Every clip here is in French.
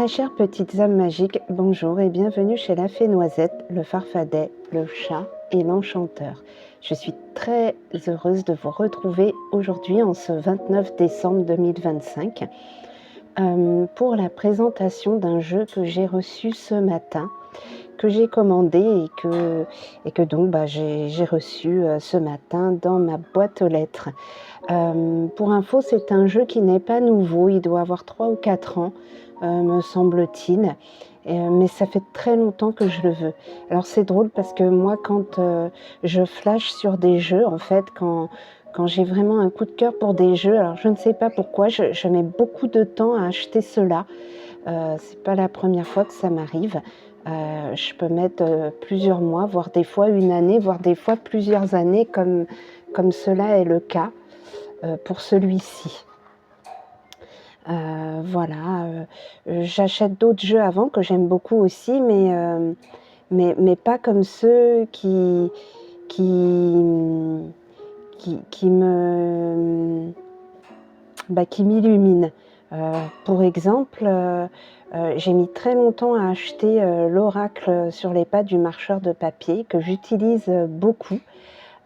Très chères petites âmes magiques, bonjour et bienvenue chez la Fée Noisette, le farfadet, le chat et l'enchanteur. Je suis très heureuse de vous retrouver aujourd'hui en ce 29 décembre 2025 pour la présentation d'un jeu que j'ai reçu ce matin, que j'ai commandé et que donc j'ai reçu ce matin dans ma boîte aux lettres. Pour info, c'est un jeu qui n'est pas nouveau, il doit avoir 3 ou 4 ans, me semble-t-il, mais ça fait très longtemps que je le veux. Alors c'est drôle parce que moi, quand je flash sur des jeux, en fait, quand j'ai vraiment un coup de cœur pour des jeux, alors je ne sais pas pourquoi, je mets beaucoup de temps à acheter cela. C'est pas la première fois que ça m'arrive. Je peux mettre plusieurs mois, voire des fois une année, voire des fois plusieurs années, comme cela est le cas pour celui-ci. Voilà, j'achète d'autres jeux avant que j'aime beaucoup aussi, mais pas comme ceux qui m'illuminent. Pour exemple, j'ai mis très longtemps à acheter l'oracle sur les pas du marcheur de papier, que j'utilise beaucoup,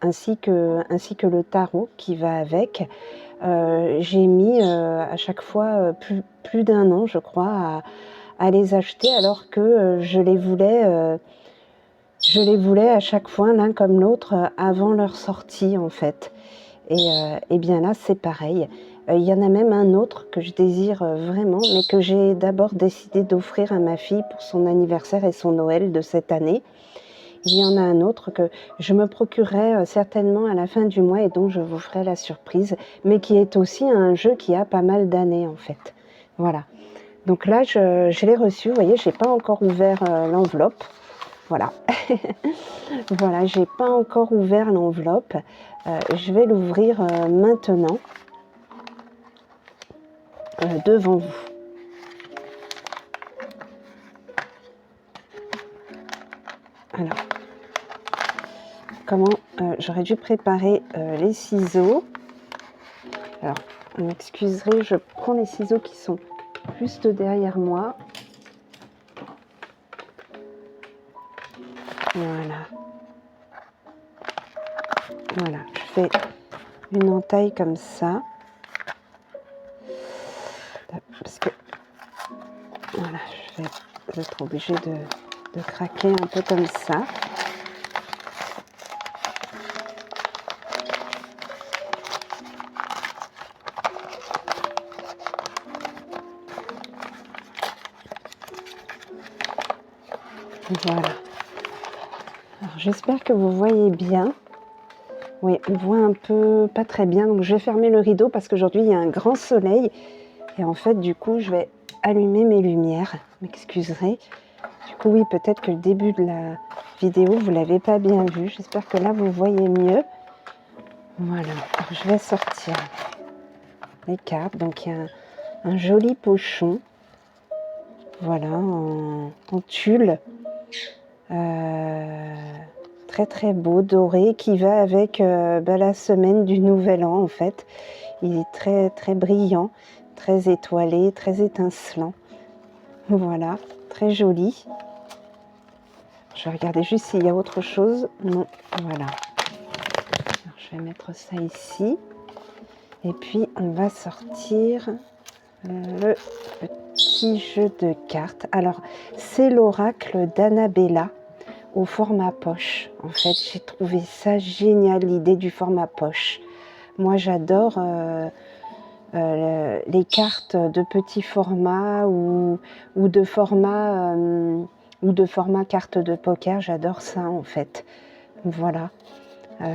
ainsi que le tarot qui va avec. J'ai mis à chaque fois plus d'un an, je crois, à les acheter, alors que je les voulais à chaque fois l'un comme l'autre avant leur sortie en fait. Et bien là c'est pareil. Il y en a même un autre que je désire vraiment, mais que j'ai d'abord décidé d'offrir à ma fille pour son anniversaire et son Noël de cette année. Il y en a un autre que je me procurerai certainement à la fin du mois et dont je vous ferai la surprise, mais qui est aussi un jeu qui a pas mal d'années en fait. Voilà. Donc là, je l'ai reçu. Vous voyez, je n'ai pas encore ouvert l'enveloppe. Voilà. Voilà, j'ai pas encore ouvert l'enveloppe. Je vais l'ouvrir maintenant devant vous. Alors, comment j'aurais dû préparer les ciseaux. Alors, vous m'excuserez, je prends les ciseaux qui sont juste derrière moi. Voilà. Voilà, je fais une entaille comme ça. Parce que, voilà, je vais être obligée de craquer un peu comme ça. Voilà. Alors, j'espère que vous voyez bien. Oui, on voit un peu pas très bien, donc je vais fermer le rideau parce qu'aujourd'hui il y a un grand soleil et en fait du coup je vais allumer mes lumières, m'excuserez. Du coup oui, peut-être que le début de la vidéo vous l'avez pas bien vu, j'espère que là vous voyez mieux. Voilà, alors, je vais sortir les cartes, donc il y a un joli pochon, voilà, en tulle. Très très beau, doré, qui va avec la semaine du Nouvel An en fait. Il est très très brillant, très étoilé, très étincelant. Voilà, très joli. Je vais regarder juste s'il y a autre chose. Non, voilà. Alors, je vais mettre ça ici. Et puis on va sortir le petit jeu de cartes. Alors, c'est l'oracle d'Annabella au format poche. En fait, j'ai trouvé ça génial, l'idée du format poche. Moi, j'adore les cartes de petit format ou de format carte de poker. J'adore ça, en fait. Voilà. Alors,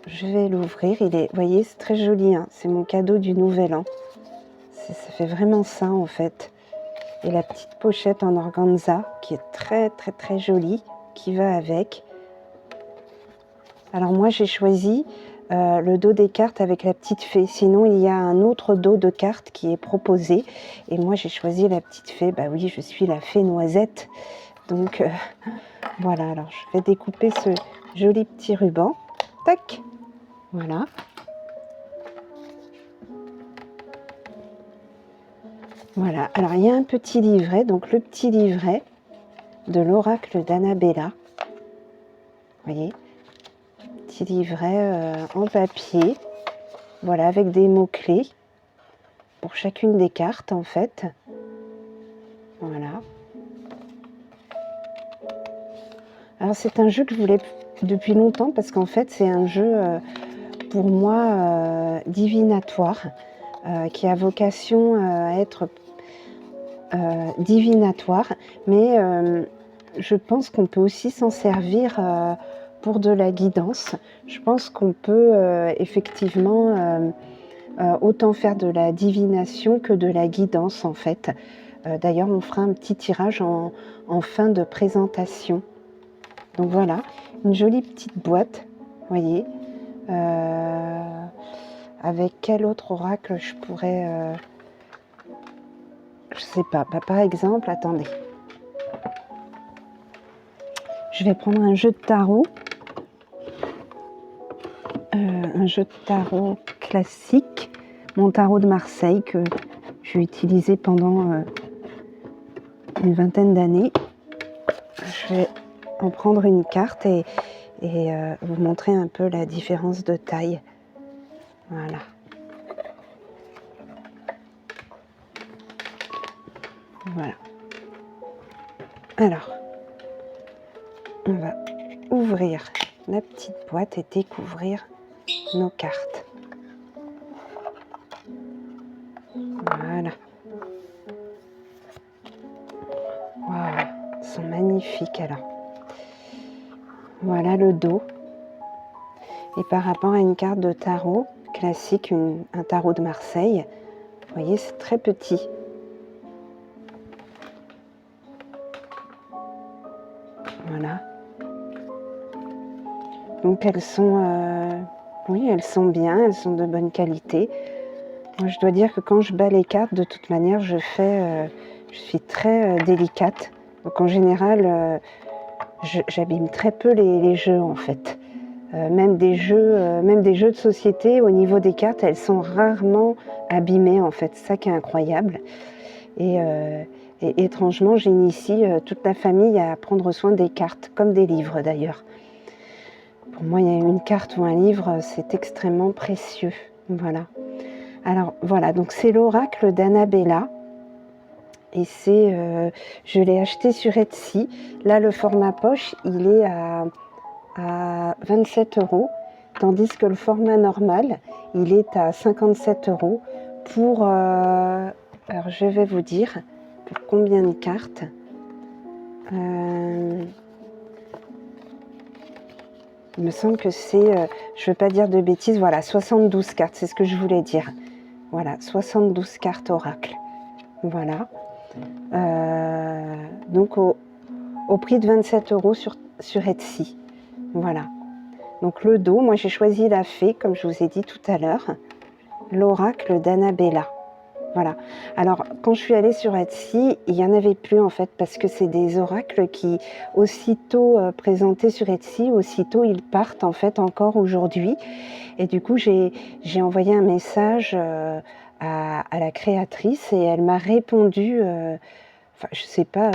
je vais l'ouvrir. Il est, vous voyez, c'est très joli. Hein, c'est mon cadeau du Nouvel An. Ça fait vraiment ça, en fait. Et la petite pochette en organza qui est très très très jolie, qui va avec. Alors moi j'ai choisi le dos des cartes avec la petite fée. Sinon il y a un autre dos de cartes qui est proposé. Et moi j'ai choisi la petite fée. Bah oui, je suis la Fée Noisette. Donc voilà, alors je vais découper ce joli petit ruban. Tac, voilà. Voilà, alors il y a un petit livret, donc le petit livret de l'oracle d'Annabella. Vous voyez, petit livret en papier, voilà, avec des mots-clés pour chacune des cartes en fait. Voilà. Alors c'est un jeu que je voulais depuis longtemps parce qu'en fait c'est un jeu pour moi divinatoire qui a vocation à être divinatoire, mais je pense qu'on peut aussi s'en servir pour de la guidance. Je pense qu'on peut effectivement autant faire de la divination que de la guidance en fait. D'ailleurs, on fera un petit tirage en fin de présentation. Donc voilà, une jolie petite boîte, vous voyez. Avec quel autre oracle je pourrais... je sais pas. Bah, par exemple, attendez. Je vais prendre un jeu de tarot. Un jeu de tarot classique. Mon tarot de Marseille que j'ai utilisé pendant une vingtaine d'années. Je vais en prendre une carte et vous montrer un peu la différence de taille. Voilà. Voilà. Alors, on va ouvrir la petite boîte et découvrir nos cartes. Voilà. Waouh, elles sont magnifiques alors. Voilà le dos. Et par rapport à une carte de tarot classique, un tarot de Marseille, vous voyez, c'est très petit. Voilà. Donc elles sont, oui, elles sont bien, elles sont de bonne qualité. Moi, je dois dire que quand je bats les cartes, de toute manière, je suis très délicate. Donc en général, j'abîme très peu les jeux en fait. Même des jeux de société, au niveau des cartes, elles sont rarement abîmées en fait. C'est ça qui est incroyable. Et étrangement, j'initie toute la famille à prendre soin des cartes, comme des livres d'ailleurs. Pour moi, il y a une carte ou un livre, c'est extrêmement précieux. Voilà. Alors voilà, donc c'est l'oracle d'Annabella. Et je l'ai acheté sur Etsy. Là, le format poche, il est à 27 €, tandis que le format normal, il est à 57 € pour, alors je vais vous dire, pour combien de cartes. Il me semble que c'est, je ne veux pas dire de bêtises, voilà, 72 cartes, c'est ce que je voulais dire. Voilà, 72 cartes oracle. Voilà. Donc au prix de 27 € sur Etsy. Voilà. Donc le dos, moi j'ai choisi la fée, comme je vous ai dit tout à l'heure, l'oracle d'Annabella. Voilà. Alors quand je suis allée sur Etsy, il n'y en avait plus en fait, parce que c'est des oracles qui, aussitôt présentés sur Etsy, aussitôt ils partent en fait encore aujourd'hui. Et du coup j'ai envoyé un message à la créatrice et elle m'a répondu, enfin je sais pas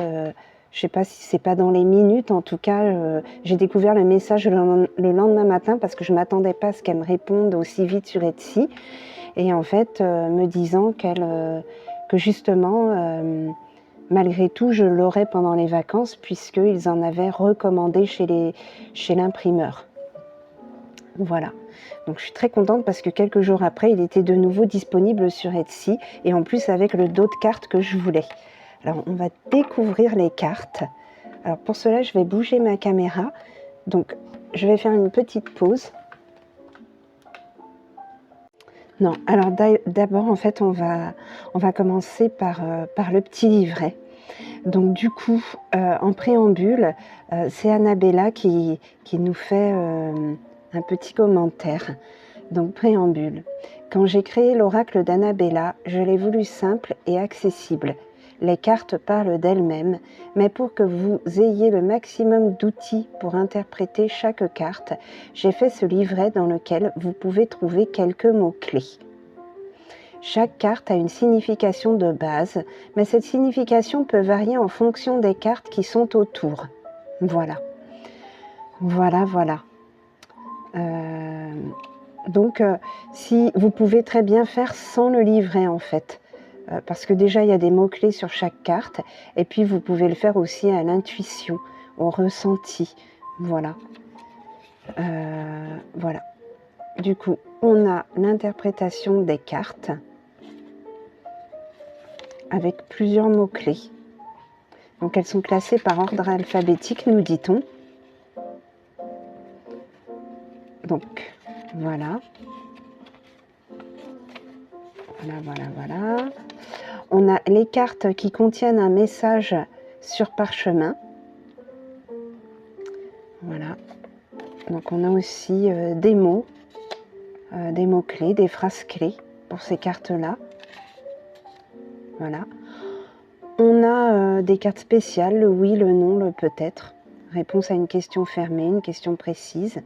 si c'est pas dans les minutes, en tout cas j'ai découvert le message le lendemain matin parce que je m'attendais pas à ce qu'elle me réponde aussi vite sur Etsy. Et en fait, me disant que justement, malgré tout, je l'aurais pendant les vacances, puisqu'ils en avaient recommandé chez l'imprimeur. Voilà. Donc je suis très contente parce que quelques jours après, il était de nouveau disponible sur Etsy, et en plus avec le dos de cartes que je voulais. Alors on va découvrir les cartes. Alors pour cela, je vais bouger ma caméra. Donc je vais faire une petite pause. Non, alors d'abord, en fait, on va commencer par le petit livret. Donc du coup, en préambule, c'est Annabella qui nous fait un petit commentaire. Donc préambule. Quand j'ai créé l'oracle d'Annabella, je l'ai voulu simple et accessible. Les cartes parlent d'elles-mêmes, mais pour que vous ayez le maximum d'outils pour interpréter chaque carte, j'ai fait ce livret dans lequel vous pouvez trouver quelques mots-clés. Chaque carte a une signification de base, mais cette signification peut varier en fonction des cartes qui sont autour. Voilà. Voilà, voilà. Donc, si vous pouvez très bien faire sans le livret en fait, parce que déjà il y a des mots-clés sur chaque carte, et puis vous pouvez le faire aussi à l'intuition, au ressenti. Voilà. Voilà. Du coup, on a l'interprétation des cartes avec plusieurs mots-clés. Donc, elles sont classées par ordre alphabétique, nous dit-on. Donc, voilà. Voilà, voilà, voilà. On a les cartes qui contiennent un message sur parchemin. Voilà. Donc, on a aussi des mots-clés, des phrases clés pour ces cartes-là. Voilà. On a des cartes spéciales, le oui, le non, le peut-être. Réponse à une question fermée, une question précise.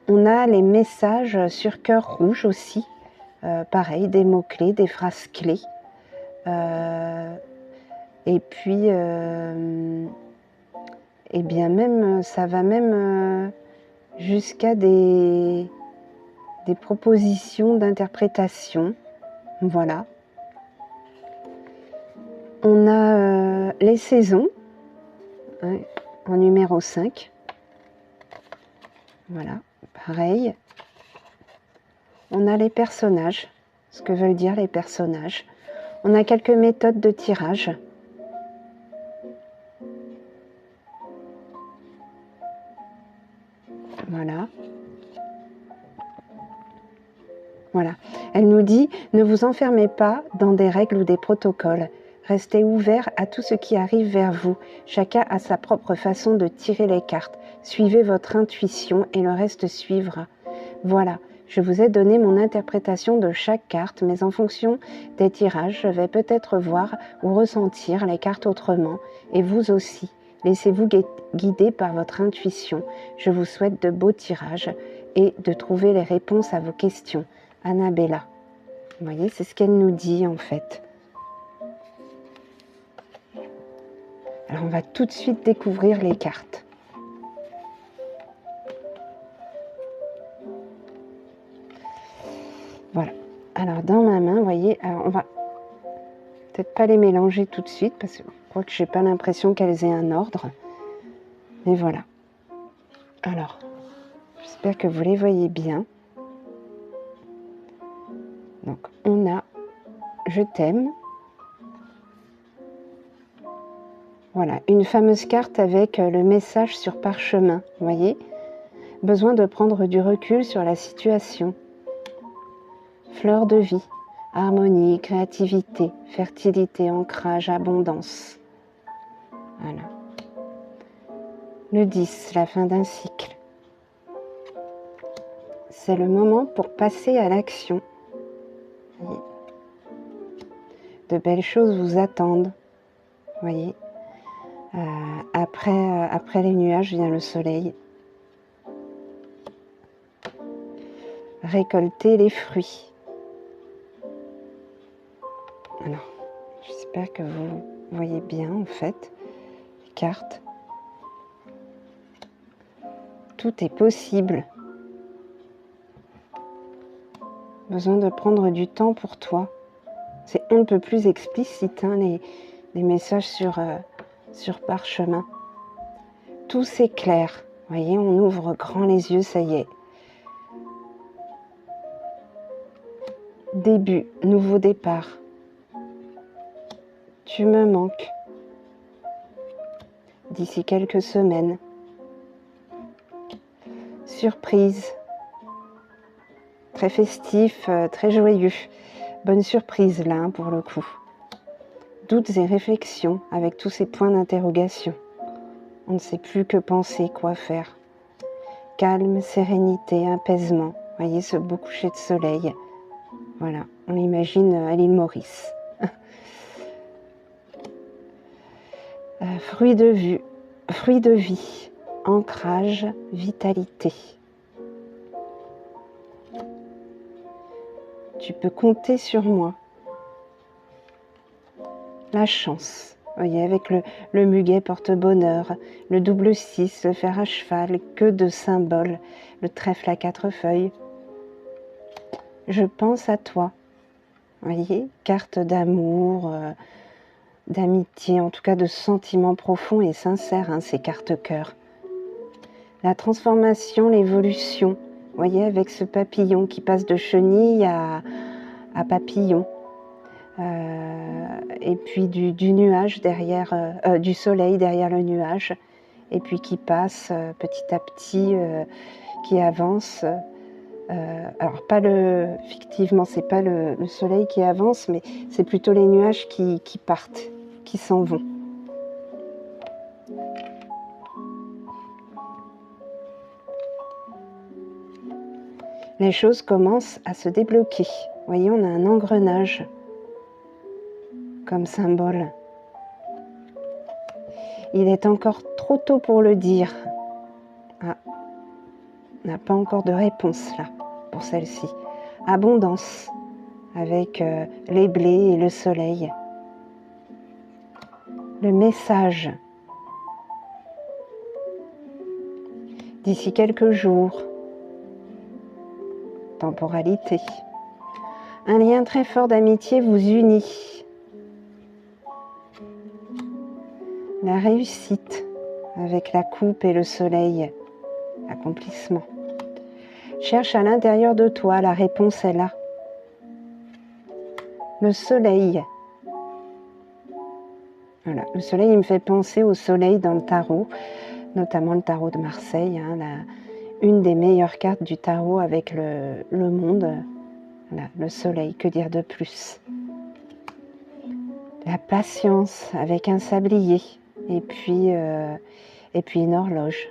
On a les messages sur cœur rouge aussi. Pareil, des mots-clés, des phrases clés. Et puis, et bien même, ça va même jusqu'à des propositions d'interprétation. Voilà. On a les saisons, hein, en numéro 5. Voilà, pareil. On a les personnages, ce que veulent dire les personnages. On a quelques méthodes de tirage. Voilà. Voilà. Elle nous dit, ne vous enfermez pas dans des règles ou des protocoles. Restez ouvert à tout ce qui arrive vers vous. Chacun a sa propre façon de tirer les cartes. Suivez votre intuition et le reste suivra. Voilà, je vous ai donné mon interprétation de chaque carte, mais en fonction des tirages, je vais peut-être voir ou ressentir les cartes autrement, et vous aussi. Laissez-vous guider par votre intuition. Je vous souhaite de beaux tirages et de trouver les réponses à vos questions. Annabella. Vous voyez, c'est ce qu'elle nous dit en fait. Alors on va tout de suite découvrir les cartes. Voilà. Alors dans ma main, vous voyez, alors on va peut-être pas les mélanger tout de suite parce que je crois que j'ai pas l'impression qu'elles aient un ordre. Mais voilà. Alors, j'espère que vous les voyez bien. Donc on a Je t'aime. Voilà, une fameuse carte avec le message sur parchemin, vous voyez. Besoin de prendre du recul sur la situation. Fleur de vie, harmonie, créativité, fertilité, ancrage, abondance. Voilà. Le 10, la fin d'un cycle. C'est le moment pour passer à l'action. De belles choses vous attendent, vous voyez. Après les nuages vient le soleil. Récolter les fruits. Alors, j'espère que vous voyez bien en fait les cartes. Tout est possible. Besoin de prendre du temps pour toi. C'est un peu plus explicite, hein, les messages sur parchemin. Tout s'éclaire. Vous voyez, on ouvre grand les yeux, ça y est. Début, nouveau départ. Tu me manques. D'ici quelques semaines. Surprise. Très festif, très joyeux. Bonne surprise là, hein, pour le coup. Doutes et réflexions avec tous ces points d'interrogation. On ne sait plus que penser, quoi faire. Calme, sérénité, apaisement. Voyez ce beau coucher de soleil. Voilà, on l'imagine à l'île Maurice. Fruit de vie, ancrage, vitalité. Tu peux compter sur moi. La chance. Vous voyez, avec le muguet porte-bonheur, le double 6, le fer à cheval, que de symboles, le trèfle à 4 feuilles. Je pense à toi. Vous voyez, carte d'amour, d'amitié, en tout cas de sentiments profonds et sincères, hein, ces cartes cœur. La transformation, l'évolution. Vous voyez, avec ce papillon qui passe de chenille à papillon. Et puis du nuage derrière, du soleil derrière le nuage, et puis qui passe petit à petit, qui avance. Alors fictivement, c'est pas le soleil qui avance, mais c'est plutôt les nuages qui partent, qui s'en vont. Les choses commencent à se débloquer. Vous voyez, on a un engrenage comme symbole. Il est encore trop tôt pour le dire. Ah, on n'a pas encore de réponse là, pour celle-ci. Abondance, avec les blés et le soleil. Le message. D'ici quelques jours. Temporalité. Un lien très fort d'amitié vous unit. La réussite avec la coupe et le soleil. Accomplissement. Cherche à l'intérieur de toi, la réponse est là. Le soleil. Voilà, le soleil, il me fait penser au soleil dans le tarot, notamment le tarot de Marseille, hein, une des meilleures cartes du tarot avec le monde. Voilà, le soleil, que dire de plus? La patience avec un sablier et puis une horloge.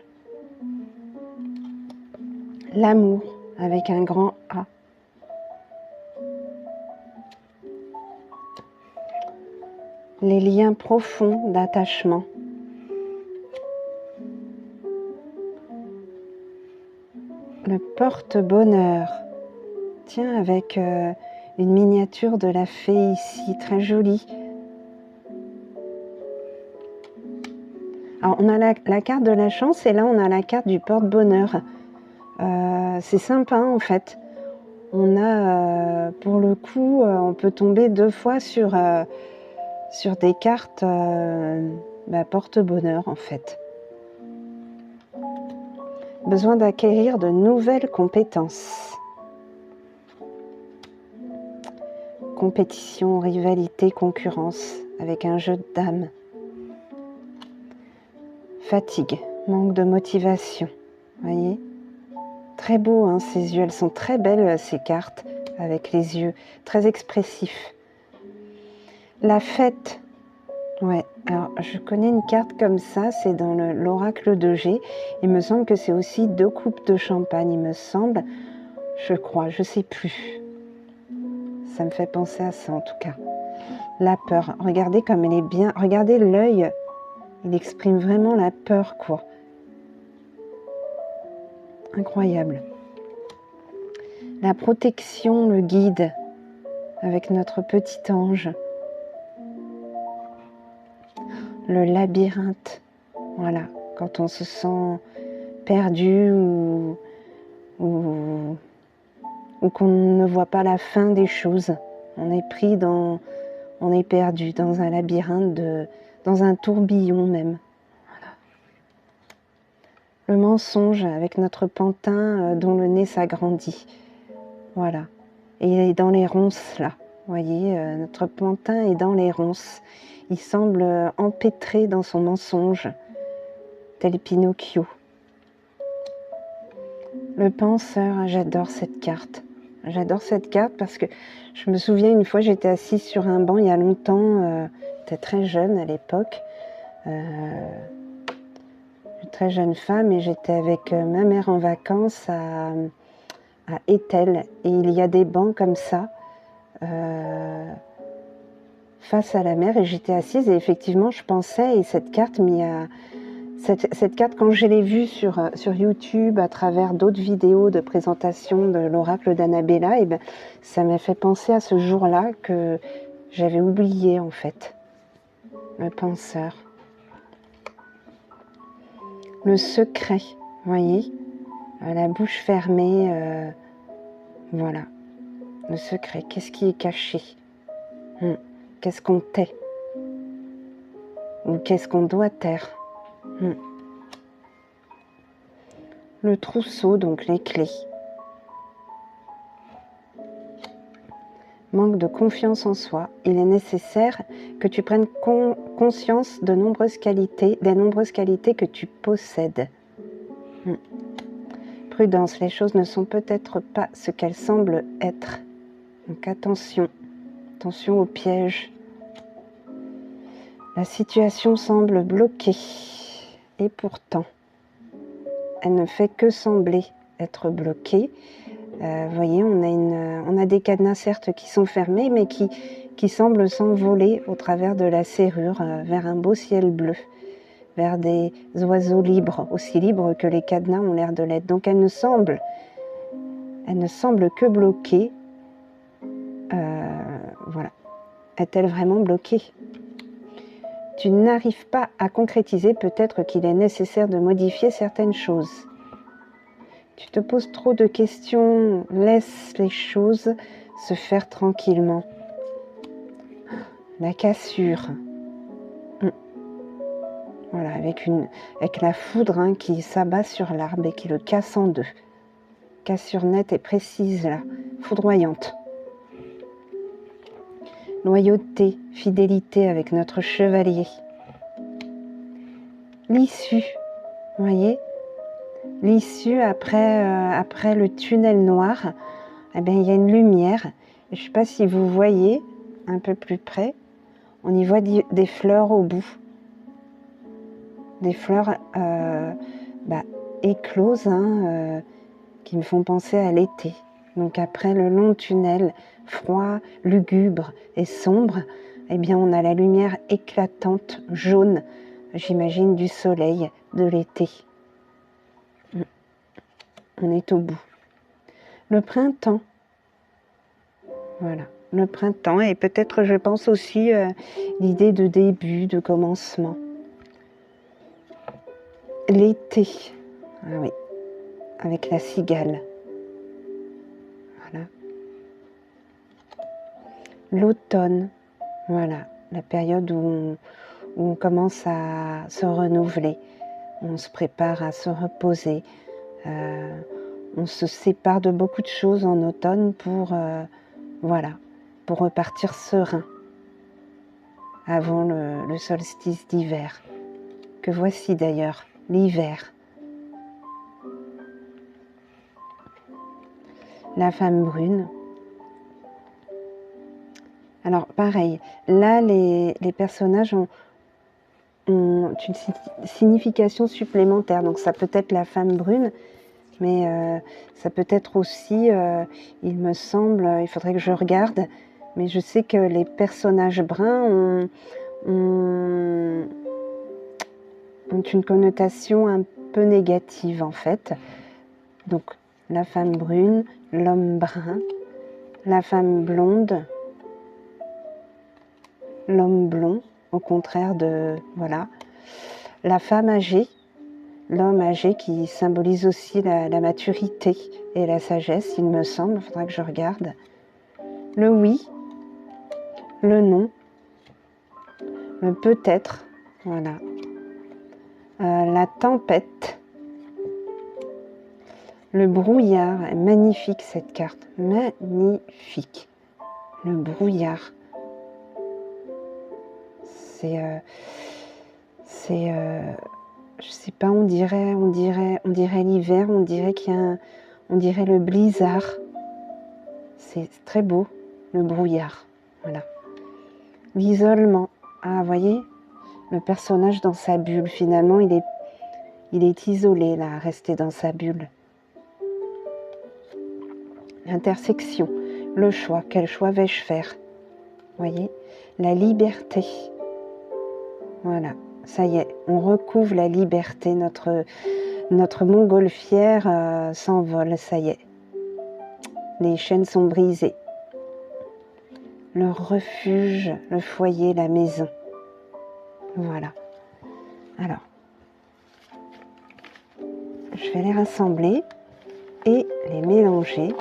L'amour avec un grand A. Les liens profonds d'attachement. Le porte-bonheur. Tiens, avec une miniature de la fée ici, très jolie. Alors, on a la carte de la chance et là, on a la carte du porte-bonheur. C'est sympa, en fait. On a, pour le coup, on peut tomber 2 fois sur des cartes porte-bonheur, en fait. Besoin d'acquérir de nouvelles compétences. Compétition, rivalité, concurrence, avec un jeu de dames. Fatigue, manque de motivation. Voyez ? Très beau, hein, ces yeux. Elles sont très belles, ces cartes, avec les yeux très expressifs. La fête. Ouais, alors je connais une carte comme ça, c'est dans l'oracle de G. Il me semble que c'est aussi 2 coupes de champagne, il me semble. Je crois, je sais plus. Ça me fait penser à ça en tout cas. La peur, regardez comme elle est bien. Regardez l'œil, il exprime vraiment la peur, quoi. Incroyable. La protection, le guide, avec notre petit ange. Le labyrinthe, voilà, quand on se sent perdu ou qu'on ne voit pas la fin des choses. On est perdu dans un labyrinthe, dans un tourbillon même. Voilà. Le mensonge avec notre pantin dont le nez s'agrandit. Voilà. Et il est dans les ronces là. Vous voyez, notre pantin est dans les ronces. Il semble empêtré dans son mensonge, tel Pinocchio. Le penseur, j'adore cette carte. J'adore cette carte parce que je me souviens une fois, j'étais assise sur un banc il y a longtemps, j'étais très jeune à l'époque, une très jeune femme, et j'étais avec ma mère en vacances à Étel. Et il y a des bancs comme ça, face à la mer, et j'étais assise et effectivement je pensais, et cette carte Cette carte, quand je l'ai vue sur YouTube à travers d'autres vidéos de présentation de l'oracle d'Annabella, ben, ça m'a fait penser à ce jour-là que j'avais oublié en fait. Le penseur. Le secret, vous voyez, la bouche fermée, voilà. Le secret, qu'est-ce qui est caché? Qu'est-ce qu'on tait? Ou qu'est-ce qu'on doit taire? Le trousseau, donc les clés. Manque de confiance en soi. Il est nécessaire que tu prennes conscience de des nombreuses qualités que tu possèdes. Prudence, les choses ne sont peut-être pas ce qu'elles semblent être. Donc attention, attention aux pièges. La situation semble bloquée. Et pourtant, elle ne fait que sembler être bloquée. Vous voyez, on a des cadenas certes qui sont fermés, mais qui semblent s'envoler au travers de la serrure vers un beau ciel bleu, vers des oiseaux libres, aussi libres que les cadenas ont l'air de l'être. Donc elle ne semble que bloquée. Voilà. Est-elle vraiment bloquée? Tu n'arrives pas à concrétiser, peut-être qu'il est nécessaire de modifier certaines choses. Tu te poses trop de questions, laisse les choses se faire tranquillement. La cassure. Voilà, avec la foudre qui s'abat sur l'arbre et qui le casse en deux. Cassure nette et précise là, foudroyante. Loyauté, fidélité avec notre chevalier. L'issue, vous voyez, l'issue après le tunnel noir, eh bien, il y a une lumière. Je ne sais pas si vous voyez un peu plus près, on y voit des fleurs au bout. Des fleurs écloses qui me font penser à l'été. Donc après le long tunnel froid, lugubre et sombre, eh bien on a la lumière éclatante, jaune, j'imagine du soleil de l'été. On est au bout. Le printemps, voilà, le printemps et peut-être je pense aussi l'idée de début, de commencement. L'été, ah oui, avec la cigale. Voilà. L'automne, voilà, la période où on commence à se renouveler, on se prépare à se reposer, on se sépare de beaucoup de choses en automne pour repartir serein avant le solstice d'hiver, que voici d'ailleurs, l'hiver. La femme brune. Alors pareil, là les personnages ont une signification supplémentaire. Donc ça peut être la femme brune, mais ça peut être aussi, il me semble, il faudrait que je regarde, mais je sais que les personnages bruns ont une connotation un peu négative en fait. Donc la femme brune, l'homme brun, la femme blonde, l'homme blond, au contraire de, voilà, la femme âgée, l'homme âgé qui symbolise aussi la maturité et la sagesse, il me semble, il faudra que je regarde. Le oui, le non, le peut-être, voilà. La tempête, le brouillard, magnifique cette carte, magnifique. Le brouillard. Je sais pas, on dirait l'hiver, on dirait le blizzard. C'est très beau, le brouillard, voilà. L'isolement, ah, vous voyez, le personnage dans sa bulle, finalement, il est isolé, là, resté dans sa bulle. L'intersection, le choix, quel choix vais-je faire? Vous voyez, la liberté. Voilà, ça y est, on recouvre la liberté, notre montgolfière s'envole, ça y est. Les chaînes sont brisées. Le refuge, le foyer, la maison. Voilà. Alors, je vais les rassembler et les mélanger.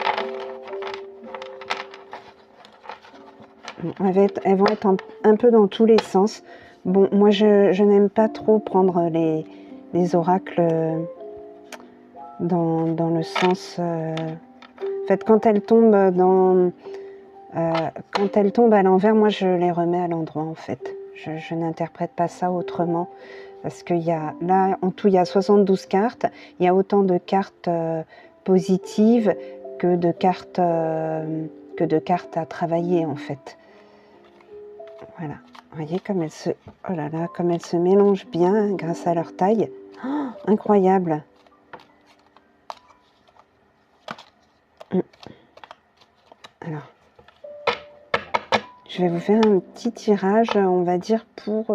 Elles vont être un peu dans tous les sens. Bon, moi, je n'aime pas trop prendre les oracles dans le sens... En fait, quand elles tombent à l'envers, moi, je les remets à l'endroit, en fait. Je n'interprète pas ça autrement. Parce qu'il y a, là, en tout, il y a 72 cartes. Il y a autant de cartes positives que de cartes à travailler, en fait. Voilà. Vous voyez comme elles se, oh là là, comme elles se mélangent bien grâce à leur taille. Oh, incroyable. Alors, je vais vous faire un petit tirage, on va dire, pour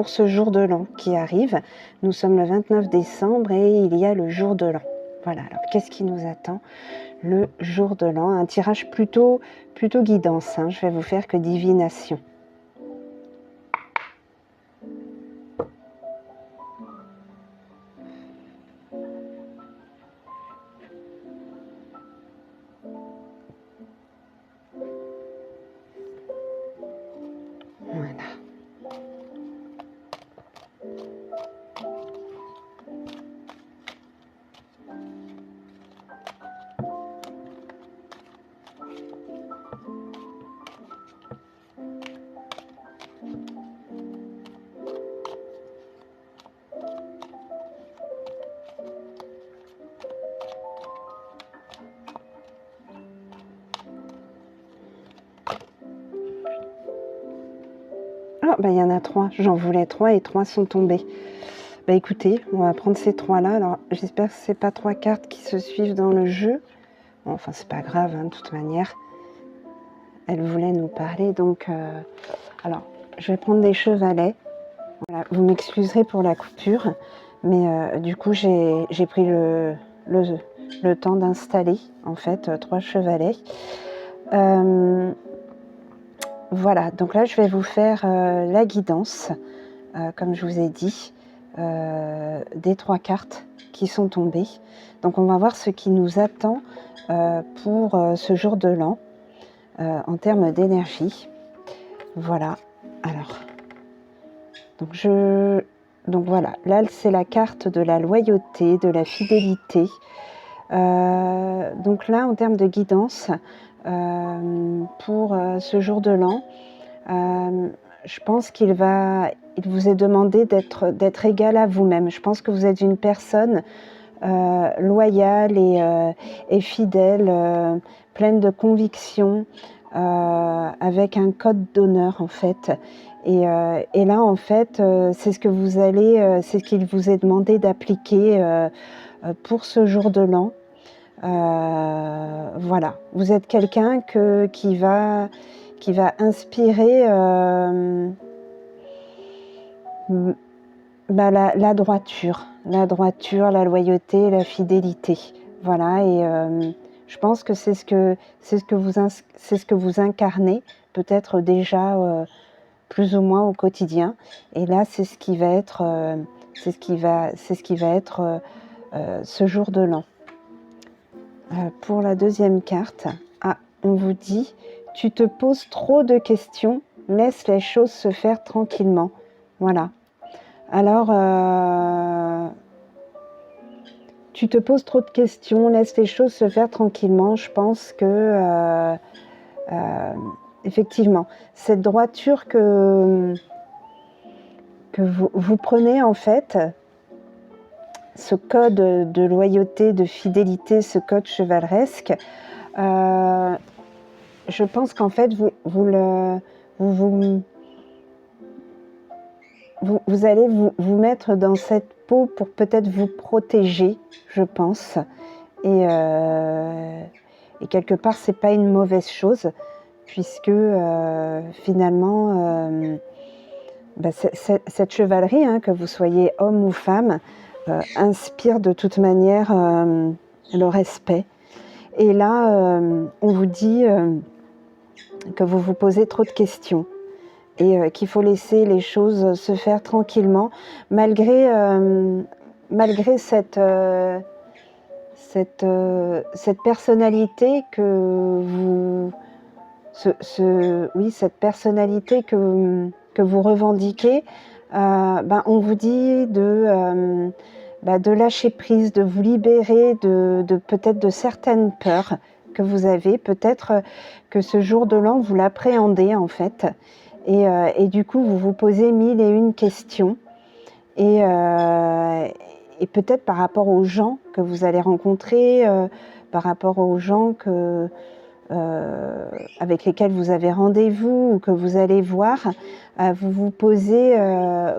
ce jour de l'an qui arrive. Nous sommes le 29 décembre et il y a le jour de l'an. Voilà, alors qu'est-ce qui nous attend le jour de l'an? Un tirage plutôt guidance, hein. Je vais vous faire que divination. Voilà. Ah, bah, il y en a 3. J'en voulais 3 et 3 sont tombés. Bah écoutez, on va prendre ces 3-là. Alors, j'espère que ce n'est pas 3 cartes qui se suivent dans le jeu. Bon, enfin, c'est pas grave, hein, de toute manière. Elle voulait nous parler, donc... Alors, je vais prendre des chevalets. Voilà, vous m'excuserez pour la coupure, mais du coup, j'ai pris le temps d'installer, en fait, 3 chevalets. Voilà, donc là, je vais vous faire la guidance, comme je vous ai dit, des 3 cartes qui sont tombées. Donc, on va voir ce qui nous attend pour ce jour de l'an en termes d'énergie. Voilà, alors, donc voilà, là, c'est la carte de la loyauté, de la fidélité. Donc là, en termes de guidance, pour ce jour de l'an, je pense il vous est demandé d'être égal à vous-même. Je pense que vous êtes une personne loyale et fidèle, pleine de conviction, avec un code d'honneur en fait. Et là en fait, c'est ce qu'il vous est demandé d'appliquer pour ce jour de l'an. Voilà, vous êtes quelqu'un qui va inspirer la droiture, la loyauté, la fidélité. Voilà, et je pense que c'est ce que vous incarnez peut-être déjà plus ou moins au quotidien. Et là, c'est ce qui va être ce jour de l'an. Pour la deuxième carte, on vous dit « Tu te poses trop de questions, laisse les choses se faire tranquillement. » Voilà. Alors, tu te poses trop de questions, laisse les choses se faire tranquillement. Je pense que, effectivement, cette droiture que vous prenez en fait, ce code de loyauté, de fidélité, ce code chevaleresque, je pense qu'en fait, vous allez vous mettre dans cette peau pour peut-être vous protéger, je pense. Et quelque part, c'est pas une mauvaise chose, puisque finalement, cette chevalerie, hein, que vous soyez homme ou femme, inspire de toute manière le respect. Et là, on vous dit que vous vous posez trop de questions et qu'il faut laisser les choses se faire tranquillement, malgré cette personnalité que vous... cette personnalité que vous revendiquez, on vous dit de lâcher prise, de vous libérer peut-être de certaines peurs que vous avez, peut-être que ce jour de l'an, vous l'appréhendez en fait, et du coup, vous vous posez 1001 questions, et peut-être par rapport aux gens que vous allez rencontrer, par rapport aux gens avec lesquels vous avez rendez-vous ou que vous allez voir, vous vous posez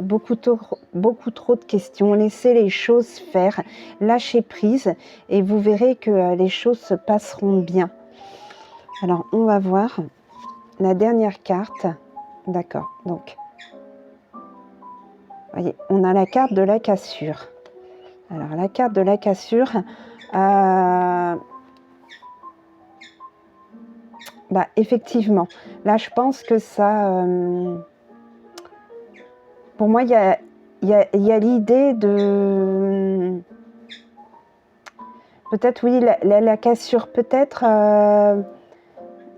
beaucoup trop de questions. Laissez les choses faire, lâchez prise et vous verrez que les choses se passeront bien. Alors, on va voir la dernière carte. D'accord, donc, voyez, on a la carte de la cassure. Alors, la carte de la cassure... effectivement, là je pense que ça, pour moi il y a l'idée de, peut-être oui, la cassure, peut-être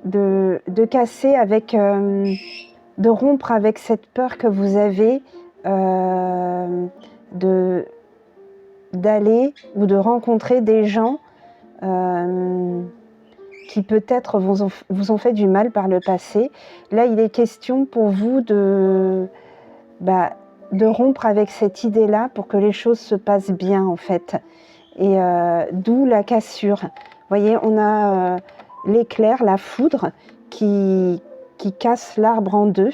de casser avec, de rompre avec cette peur que vous avez d'aller ou de rencontrer des gens qui peut-être vous ont fait du mal par le passé. Là, il est question pour vous de rompre avec cette idée-là pour que les choses se passent bien, en fait. Et d'où la cassure. Vous voyez, on a l'éclair, la foudre qui casse l'arbre en deux.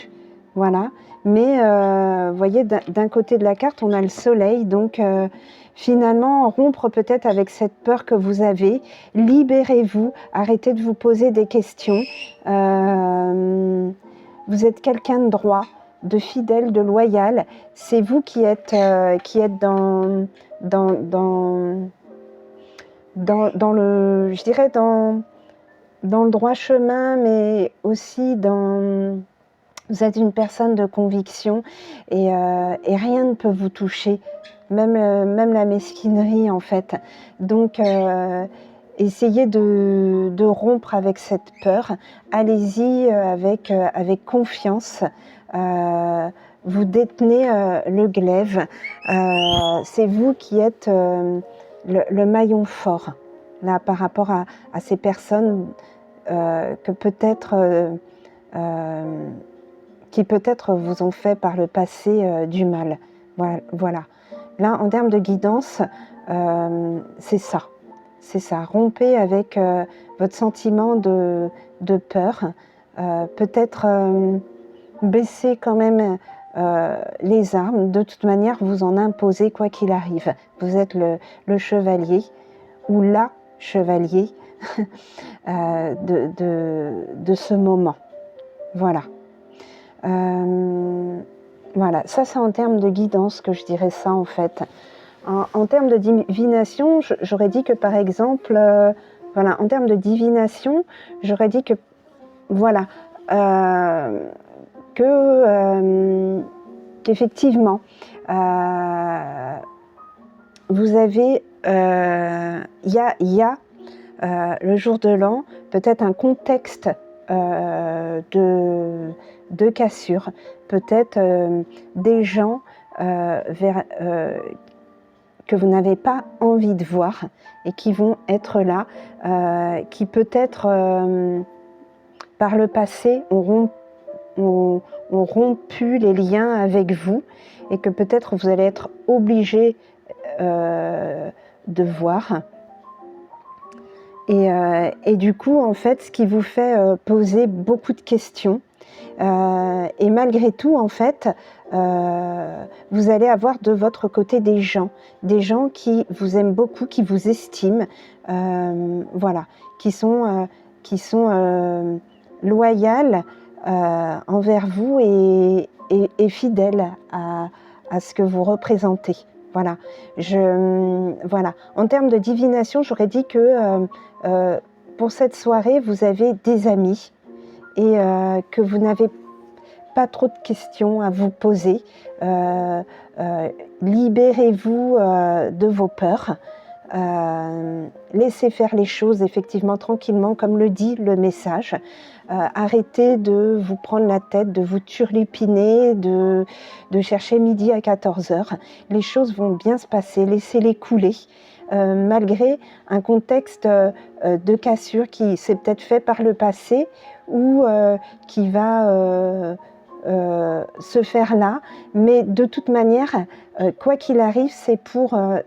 Voilà. Mais, vous voyez, d'un côté de la carte, on a le soleil. Donc, finalement, rompre peut-être avec cette peur que vous avez. Libérez-vous. Arrêtez de vous poser des questions. Vous êtes quelqu'un de droit, de fidèle, de loyal. C'est vous qui êtes dans le, je dirais, dans le droit chemin, mais aussi vous êtes une personne de conviction et rien ne peut vous toucher, même la mesquinerie en fait. Donc essayez de rompre avec cette peur. Allez-y avec confiance. Vous détenez le glaive. C'est vous qui êtes le maillon fort là par rapport à ces personnes que peut-être qui peut-être vous ont fait par le passé du mal. Voilà. Là, en termes de guidance, c'est ça. C'est ça. Rompez avec votre sentiment de peur. Peut-être baissez quand même les armes. De toute manière, vous en imposez quoi qu'il arrive. Vous êtes le chevalier ou la chevalier de ce moment. Voilà. Voilà, ça c'est en termes de guidance que je dirais ça en fait. En termes de divination, j'aurais dit que par exemple, voilà, en termes de divination, j'aurais dit que, voilà, qu'effectivement, vous avez, il y a le jour de l'an, peut-être un contexte de cassure, peut-être des gens que vous n'avez pas envie de voir et qui vont être là, qui peut-être par le passé ont rompu les liens avec vous et que peut-être vous allez être obligé de voir. Et du coup, en fait, ce qui vous fait poser beaucoup de questions. Et malgré tout, en fait, vous allez avoir de votre côté des gens qui vous aiment beaucoup, qui vous estiment, voilà, qui sont loyales envers vous et fidèle à ce que vous représentez. Voilà. Voilà. En termes de divination, j'aurais dit que pour cette soirée, vous avez des amis et que vous n'avez pas trop de questions à vous poser. Libérez-vous de vos peurs. Laissez faire les choses effectivement tranquillement, comme le dit le message. Arrêtez de vous prendre la tête, de vous turlupiner, de chercher midi à 14h. Les choses vont bien se passer, laissez-les couler. Malgré un contexte de cassure qui s'est peut-être fait par le passé ou qui va se faire là, mais de toute manière, quoi qu'il arrive, c'est pour un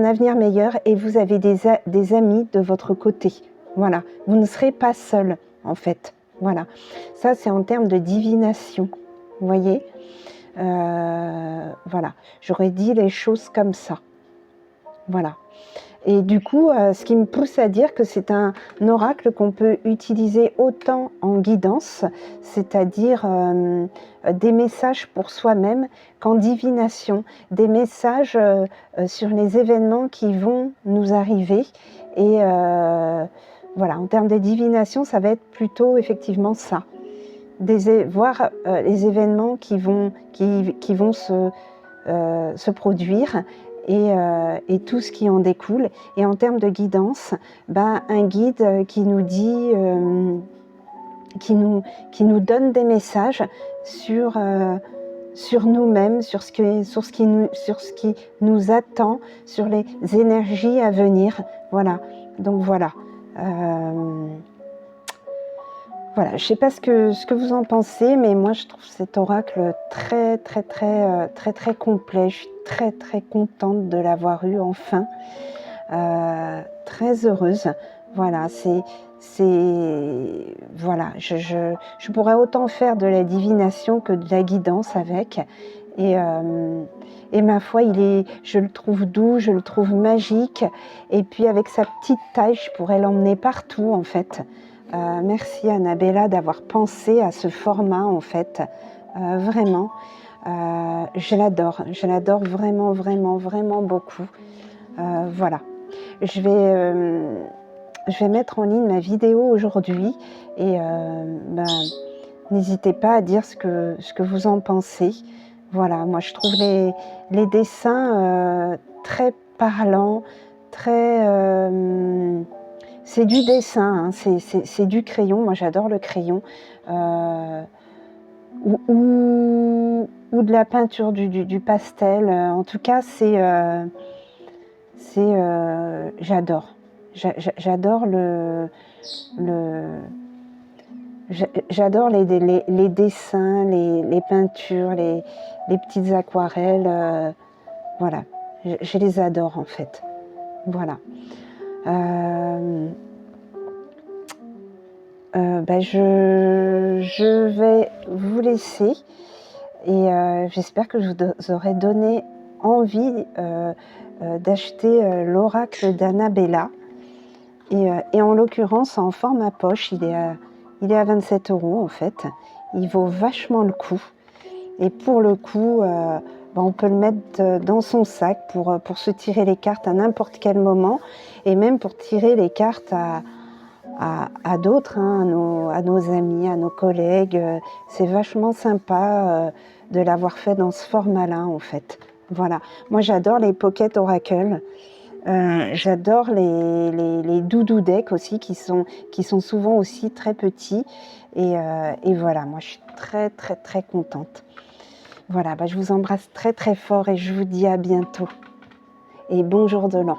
avenir meilleur et vous avez des amis de votre côté. Voilà, vous ne serez pas seul en fait. Voilà, ça c'est en termes de divination, vous voyez. Voilà, j'aurais dit les choses comme ça. Voilà. Et du coup, ce qui me pousse à dire que c'est un oracle qu'on peut utiliser autant en guidance, c'est-à-dire des messages pour soi-même, qu'en divination, des messages sur les événements qui vont nous arriver. Et voilà, en termes de divination, ça va être plutôt effectivement ça. Voir les événements qui vont se produire et tout ce qui en découle. Et en termes de guidance, un guide qui nous dit, qui nous donne des messages sur nous-mêmes, sur ce qui nous attend, sur les énergies à venir. Voilà. Donc voilà. Voilà, je ne sais pas ce que vous en pensez, mais moi je trouve cet oracle très complet. Je suis très contente de l'avoir eu enfin, très heureuse. Voilà, voilà, je pourrais autant faire de la divination que de la guidance avec. Et ma foi, je le trouve doux, je le trouve magique. Et puis avec sa petite taille, je pourrais l'emmener partout en fait. Merci Annabella d'avoir pensé à ce format en fait, vraiment. Je l'adore vraiment beaucoup. Voilà. Je vais mettre en ligne ma vidéo aujourd'hui et n'hésitez pas à dire ce que vous en pensez. Voilà, moi je trouve les dessins très parlants, très... c'est du dessin, hein, c'est du crayon, moi j'adore le crayon. Ou de la peinture, du pastel. En tout cas, j'adore. J'adore j'adore les dessins, les peintures, les petites aquarelles. Voilà, je les adore en fait. Voilà. Je vais vous laisser et j'espère que je vous aurai donné envie d'acheter l'oracle d'Annabella et en l'occurrence en format poche, il est à 27 € en fait. Il vaut vachement le coup et pour le coup on peut le mettre dans son sac pour se tirer les cartes à n'importe quel moment et même pour tirer les cartes à d'autres, hein, à nos amis, à nos collègues. C'est vachement sympa de l'avoir fait dans ce format-là, en fait. Voilà. Moi, j'adore les Pocket Oracle. J'adore les Doudou Deck aussi, qui sont souvent aussi très petits. Et voilà, moi, je suis très contente. Voilà, je vous embrasse très fort et je vous dis à bientôt. Et bon jour de l'an.